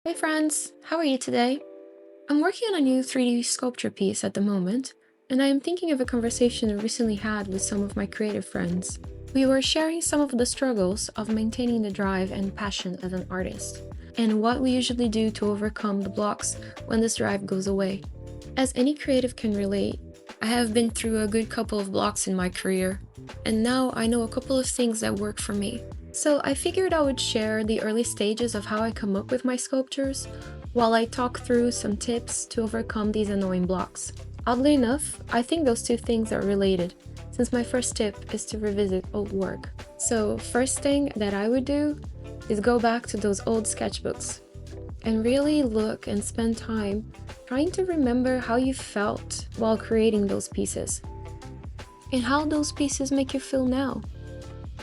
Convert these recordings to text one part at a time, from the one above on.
Hey friends, how are you today? I'm working on a new 3D sculpture piece at the moment, and I am thinking of a conversation I recently had with some of my creative friends. We were sharing some of the struggles of maintaining the drive and passion as an artist, and what we usually do to overcome the blocks when this drive goes away. As any creative can relate, I have been through a good couple of blocks in my career, and now I know a couple of things that work for me. So I figured I would share the early stages of how I come up with my sculptures, while I talk through some tips to overcome these annoying blocks. Oddly enough, I think those two things are related, since my first tip is to revisit old work. So first thing that I would do is go back to those old sketchbooks and really look and spend time trying to remember how you felt while creating those pieces and how those pieces make you feel now.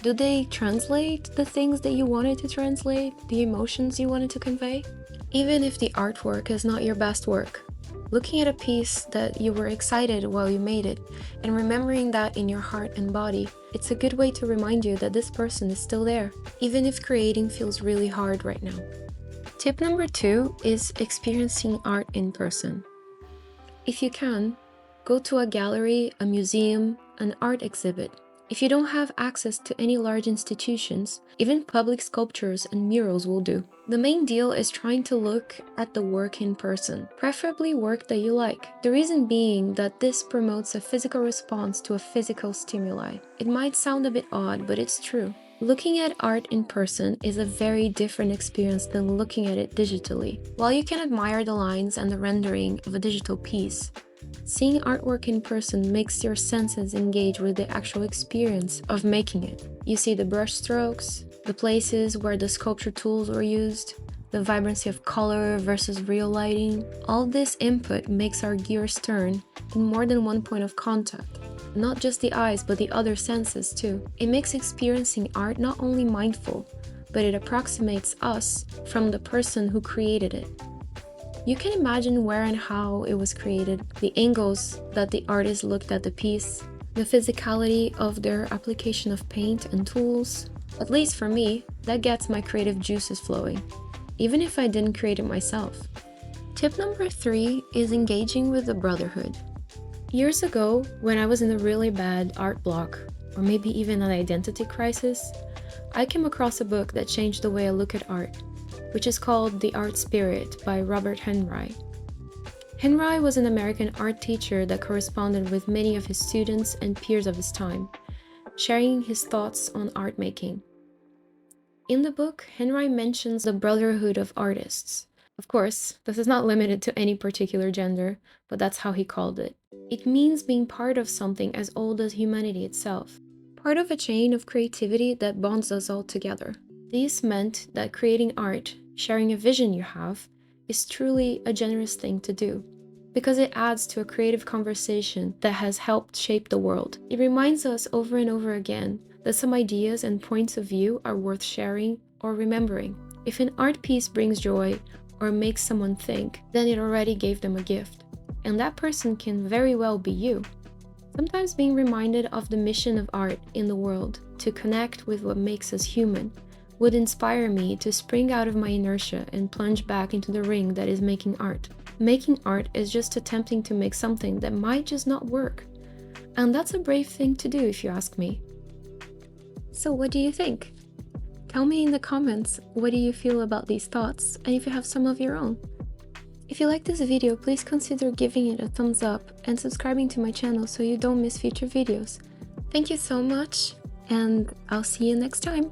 Do they translate the things that you wanted to translate, the emotions you wanted to convey? Even if the artwork is not your best work, looking at a piece that you were excited while you made it and remembering that in your heart and body, it's a good way to remind you that this person is still there, even if creating feels really hard right now. Tip number 2 is experiencing art in person. If you can, go to a gallery, a museum, an art exhibit. If you don't have access to any large institutions, even public sculptures and murals will do. The main deal is trying to look at the work in person, preferably work that you like. The reason being that this promotes a physical response to a physical stimuli. It might sound a bit odd, but it's true. Looking at art in person is a very different experience than looking at it digitally. While you can admire the lines and the rendering of a digital piece, seeing artwork in person makes your senses engage with the actual experience of making it. You see the brush strokes, the places where the sculpture tools were used, the vibrancy of color versus real lighting. All this input makes our gears turn in more than one point of contact. Not just the eyes, but the other senses too. It makes experiencing art not only mindful, but it approximates us from the person who created it. You can imagine where and how it was created, the angles that the artist looked at the piece, the physicality of their application of paint and tools. At least for me, that gets my creative juices flowing, even if I didn't create it myself. Tip number 3 is engaging with the brotherhood. Years ago, when I was in a really bad art block, or maybe even an identity crisis, I came across a book that changed the way I look at art, which is called The Art Spirit by Robert Henry. Henry was an American art teacher that corresponded with many of his students and peers of his time, sharing his thoughts on art making. In the book, Henry mentions the brotherhood of artists. Of course, this is not limited to any particular gender, but that's how he called it. It means being part of something as old as humanity itself, part of a chain of creativity that bonds us all together. This meant that creating art, sharing a vision you have, is truly a generous thing to do, because it adds to a creative conversation that has helped shape the world. It reminds us over and over again that some ideas and points of view are worth sharing or remembering. If an art piece brings joy or makes someone think, then it already gave them a gift. And that person can very well be you. Sometimes being reminded of the mission of art in the world, to connect with what makes us human, would inspire me to spring out of my inertia and plunge back into the ring that is making art. Making art is just attempting to make something that might just not work. And that's a brave thing to do, if you ask me. So what do you think? Tell me in the comments, what do you feel about these thoughts, and if you have some of your own. If you like this video, please consider giving it a thumbs up and subscribing to my channel so you don't miss future videos. Thank you so much, and I'll see you next time.